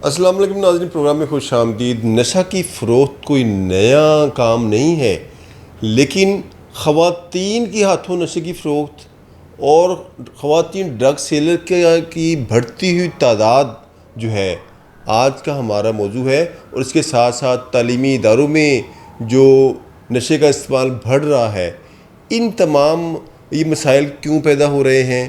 السلام علیکم ناظرین، پروگرام میں خوش آمدید۔ نشہ کی فروخت کوئی نیا کام نہیں ہے، لیکن خواتین کے ہاتھوں نشے کی فروخت اور خواتین ڈرگ سیلر کی بڑھتی ہوئی تعداد جو ہے آج کا ہمارا موضوع ہے، اور اس کے ساتھ ساتھ تعلیمی اداروں میں جو نشے کا استعمال بڑھ رہا ہے، ان تمام یہ مسائل کیوں پیدا ہو رہے ہیں،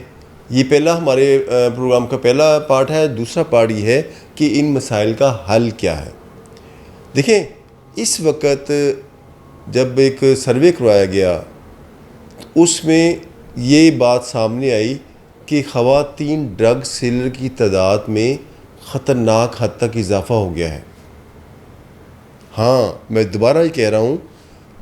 یہ پہلا ہمارے پروگرام کا پہلا پارٹ ہے۔ دوسرا پارٹ یہ ہے کہ ان مسائل کا حل کیا ہے۔ دیکھیں، اس وقت جب ایک سروے کروایا گیا، اس میں یہ بات سامنے آئی کہ خواتین ڈرگ سیلر کی تعداد میں خطرناک حد تک اضافہ ہو گیا ہے۔ ہاں، میں دوبارہ یہ کہہ رہا ہوں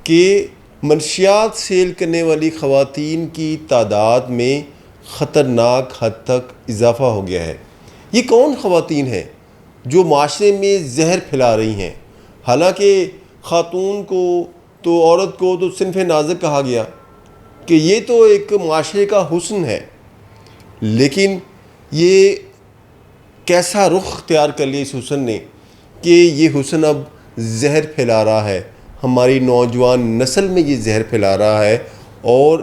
کہ منشیات سیل کرنے والی خواتین کی تعداد میں خطرناک حد تک اضافہ ہو گیا ہے۔ یہ کون خواتین ہیں جو معاشرے میں زہر پھیلا رہی ہیں؟ حالانکہ خاتون کو تو عورت کو تو صنف نازک کہا گیا کہ یہ تو ایک معاشرے کا حسن ہے، لیکن یہ کیسا رخ اختیار کر لیا اس حسن نے کہ یہ حسن اب زہر پھیلا رہا ہے، ہماری نوجوان نسل میں یہ زہر پھیلا رہا ہے۔ اور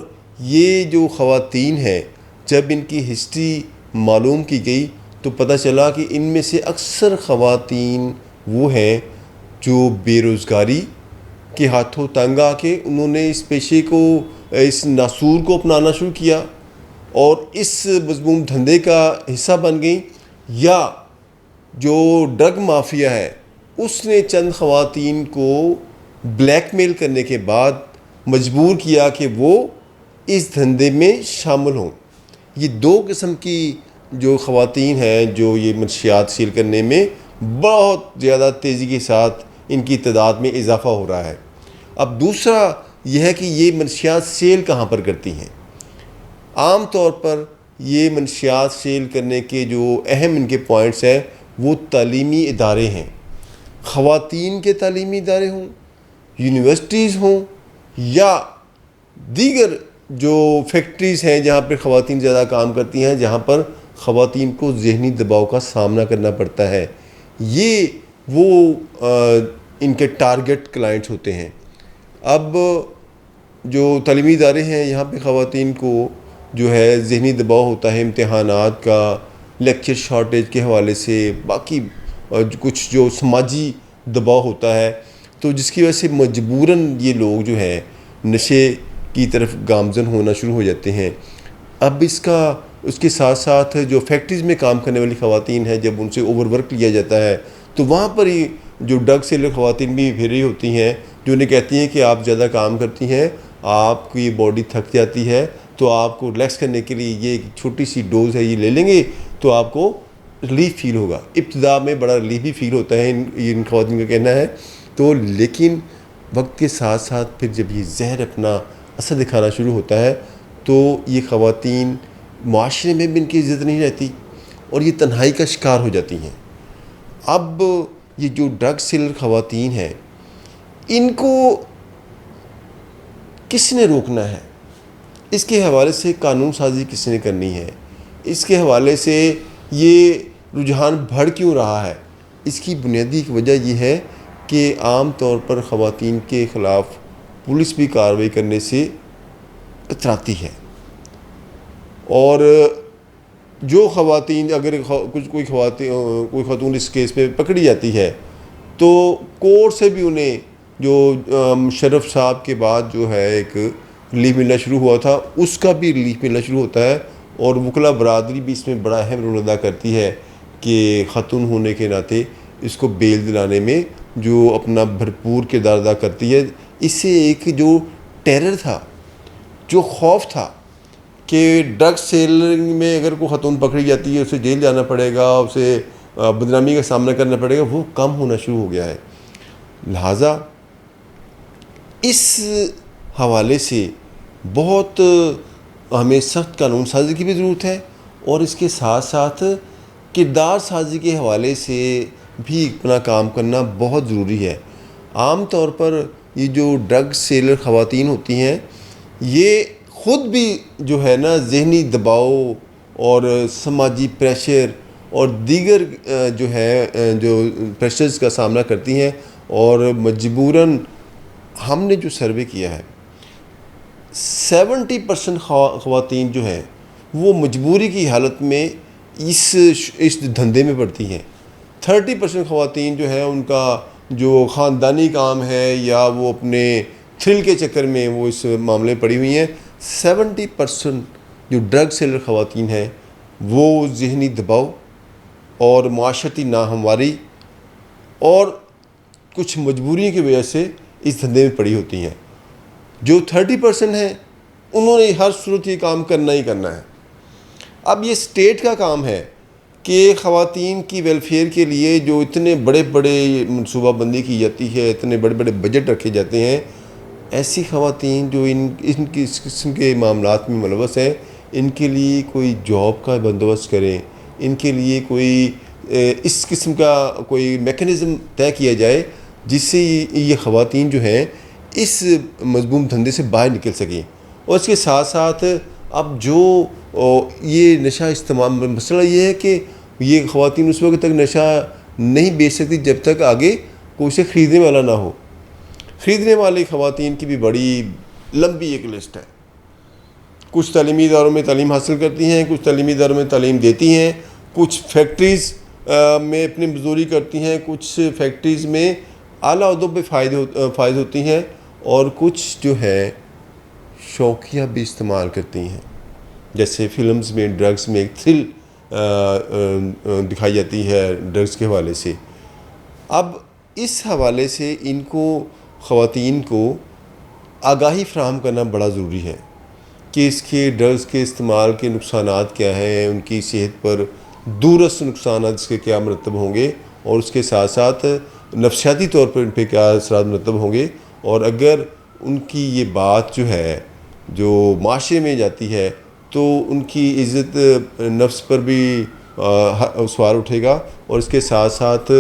یہ جو خواتین ہیں، جب ان کی ہسٹری معلوم کی گئی تو پتہ چلا کہ ان میں سے اکثر خواتین وہ ہیں جو بے روزگاری کے ہاتھوں تنگ آ کے انہوں نے اس پیشے کو، اس ناسور کو اپنانا شروع کیا اور اس مذموم دھندے کا حصہ بن گئیں، یا جو ڈرگ مافیا ہے اس نے چند خواتین کو بلیک میل کرنے کے بعد مجبور کیا کہ وہ اس دھندے میں شامل ہوں۔ یہ دو قسم کی جو خواتین ہیں جو یہ منشیات سیل کرنے میں بہت زیادہ تیزی کے ساتھ ان کی تعداد میں اضافہ ہو رہا ہے۔ اب دوسرا یہ ہے کہ یہ منشیات سیل کہاں پر کرتی ہیں؟ عام طور پر یہ منشیات سیل کرنے کے جو اہم ان کے پوائنٹس ہیں وہ تعلیمی ادارے ہیں، خواتین کے تعلیمی ادارے ہوں، یونیورسٹیز ہوں، یا دیگر جو فیکٹریز ہیں جہاں پر خواتین زیادہ کام کرتی ہیں، جہاں پر خواتین کو ذہنی دباؤ کا سامنا کرنا پڑتا ہے۔ یہ وہ ان کے ٹارگٹ کلائنٹس ہوتے ہیں۔ اب جو تعلیمی ادارے ہیں، یہاں پہ خواتین کو جو ہے ذہنی دباؤ ہوتا ہے امتحانات کا، لیکچر شارٹیج کے حوالے سے، باقی کچھ جو سماجی دباؤ ہوتا ہے، تو جس کی وجہ سے مجبوراً یہ لوگ جو ہیں نشے کی طرف گامزن ہونا شروع ہو جاتے ہیں۔ اب اس کے ساتھ ساتھ جو فیکٹریز میں کام کرنے والی خواتین ہیں، جب ان سے اوور ورک لیا جاتا ہے تو وہاں پر ہی جو ڈرگ سیلر خواتین بھی پھر رہی ہوتی ہیں جو انہیں کہتی ہیں کہ آپ زیادہ کام کرتی ہیں، آپ کی باڈی تھک جاتی ہے، تو آپ کو ریلیکس کرنے کے لیے یہ ایک چھوٹی سی ڈوز ہے، یہ لے لیں گے تو آپ کو ریلیف فیل ہوگا۔ ابتدا میں بڑا ریلیف بھی فیل ہوتا ہے، ان خواتین کا کہنا ہے، تو لیکن وقت کے ساتھ ساتھ پھر جب یہ زہر اپنا اثر دکھانا شروع ہوتا ہے تو یہ خواتین معاشرے میں بھی ان کی عزت نہیں رہتی اور یہ تنہائی کا شکار ہو جاتی ہیں۔ اب یہ جو ڈرگ سیلر خواتین ہیں، ان کو کس نے روکنا ہے؟ اس کے حوالے سے قانون سازی کس نے کرنی ہے؟ اس کے حوالے سے یہ رجحان بڑھ کیوں رہا ہے؟ اس کی بنیادی وجہ یہ ہے کہ عام طور پر خواتین کے خلاف پولیس بھی کارروائی کرنے سے اتراتی ہے، اور جو خواتین اگر کوئی خاتون اس کیس میں پکڑی جاتی ہے تو کورٹ سے بھی انہیں جو مشرف صاحب کے بعد جو ہے ایک ریلیف ملنا شروع ہوا تھا، اس کا بھی ریلیف ملنا شروع ہوتا ہے، اور وکلا برادری بھی اس میں بڑا اہم رول ادا کرتی ہے کہ خاتون ہونے کے ناطے اس کو بیل دلانے میں جو اپنا بھرپور کردار ادا کرتی ہے۔ اس سے ایک جو ٹیرر تھا، جو خوف تھا کہ ڈرگ سیلنگ میں اگر کوئی خاتون پکڑی جاتی ہے اسے جیل جانا پڑے گا، اسے بدنامی کا سامنا کرنا پڑے گا، وہ کم ہونا شروع ہو گیا ہے۔ لہٰذا اس حوالے سے بہت ہمیں سخت قانون سازی کی بھی ضرورت ہے، اور اس کے ساتھ ساتھ کردار سازی کے حوالے سے بھی اپنا کام کرنا بہت ضروری ہے۔ عام طور پر یہ جو ڈرگ سیلر خواتین ہوتی ہیں، یہ خود بھی جو ہے نا ذہنی دباؤ اور سماجی پریشر اور دیگر جو ہے جو پریشرز کا سامنا کرتی ہیں، اور مجبوراً ہم نے جو سروے کیا ہے 70% خواتین جو ہیں وہ مجبوری کی حالت میں اس دھندے میں پڑتی ہیں. 30% خواتین جو ہیں ان کا جو خاندانی کام ہے یا وہ اپنے تھرل کے چکر میں وہ اس معاملے میں پڑی ہوئی ہیں. 70% جو ڈرگ سیلر خواتین ہیں وہ ذہنی دباؤ اور معاشرتی ناہمواری اور کچھ مجبوریوں کی وجہ سے اس دھندے میں پڑی ہوتی ہیں. جو 30% ہیں انہوں نے ہر صورت یہ کام کرنا ہی کرنا ہے. اب یہ اسٹیٹ کا کام ہے کہ خواتین کی ویلفیئر کے لیے جو اتنے بڑے بڑے منصوبہ بندی کی جاتی ہے، اتنے بڑے بڑے بجٹ رکھے جاتے ہیں، ایسی خواتین جو ان کی اس قسم کے معاملات میں ملوث ہیں، ان کے لیے کوئی جاب کا بندوبست کریں، ان کے لیے کوئی اس قسم کا کوئی میکنزم طے کیا جائے جس سے یہ خواتین جو ہیں اس مذموم دھندے سے باہر نکل سکیں. اور اس کے ساتھ ساتھ اب جو یہ نشہ استعمال، مسئلہ یہ ہے کہ یہ خواتین اس وقت تک نشہ نہیں بیچ سکتی جب تک آگے کوئی اسے خریدنے والا نہ ہو. خریدنے والی خواتین کی بھی بڑی لمبی ایک لسٹ ہے. کچھ تعلیمی اداروں میں تعلیم حاصل کرتی ہیں، کچھ تعلیمی اداروں میں تعلیم دیتی ہیں، کچھ فیکٹریز میں اپنی مزدوری کرتی ہیں، کچھ فیکٹریز میں اعلیٰ عہدوں پہ فائز ہوتی ہیں، اور کچھ جو ہے شوقیہ بھی استعمال کرتی ہیں. جیسے فلمز میں ڈرگز میں ایک تھرل دکھائی جاتی ہے ڈرگز کے حوالے سے. اب اس حوالے سے ان کو خواتین کو آگاہی فراہم کرنا بڑا ضروری ہے کہ اس کے ڈرگز کے استعمال کے نقصانات کیا ہیں، ان کی صحت پر دوررس نقصانات اس کے کیا مرتب ہوں گے، اور اس کے ساتھ ساتھ نفسیاتی طور پر ان پہ کیا اثرات مرتب ہوں گے. اور اگر ان کی یہ بات جو ہے جو معاشرے میں جاتی ہے تو ان کی عزت نفس پر بھی سوال اٹھے گا، اور اس کے ساتھ ساتھ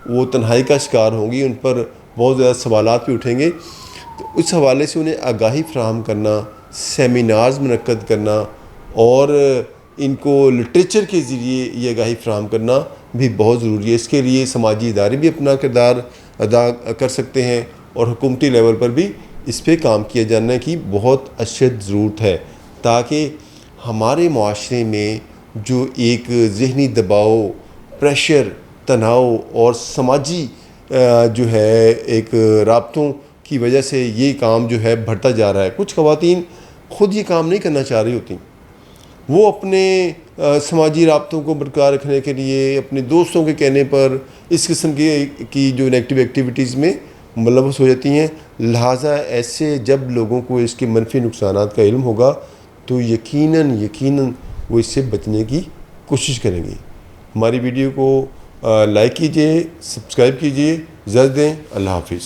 وہ تنہائی کا شکار ہوں گی، ان پر بہت زیادہ سوالات بھی اٹھیں گے. تو اس حوالے سے انہیں آگاہی فراہم کرنا، سیمینارز منعقد کرنا اور ان کو لٹریچر کے ذریعے یہ آگاہی فراہم کرنا بھی بہت ضروری ہے. اس کے لیے سماجی ادارے بھی اپنا کردار ادا کر سکتے ہیں، اور حکومتی لیول پر بھی اس پہ کام کیا جانے کی بہت اشد ضرورت ہے، تاکہ ہمارے معاشرے میں جو ایک ذہنی دباؤ، پریشر، تناؤ اور سماجی جو ہے ایک رابطوں کی وجہ سے یہ کام جو ہے بڑھتا جا رہا ہے. کچھ خواتین خود یہ کام نہیں کرنا چاہ رہی ہوتی، وہ اپنے سماجی رابطوں کو برقرار رکھنے کے لیے اپنے دوستوں کے کہنے پر اس قسم کی جو نیگیٹو ایکٹیویٹیز میں ملوث ہو جاتی ہیں. لہٰذا ایسے جب لوگوں کو اس کے منفی نقصانات کا علم ہوگا تو یقیناً وہ اس سے بچنے کی کوشش کریں گے. ہماری ویڈیو کو لائک کیجئے، سبسکرائب کیجئے، اجازت دیں. اللہ حافظ.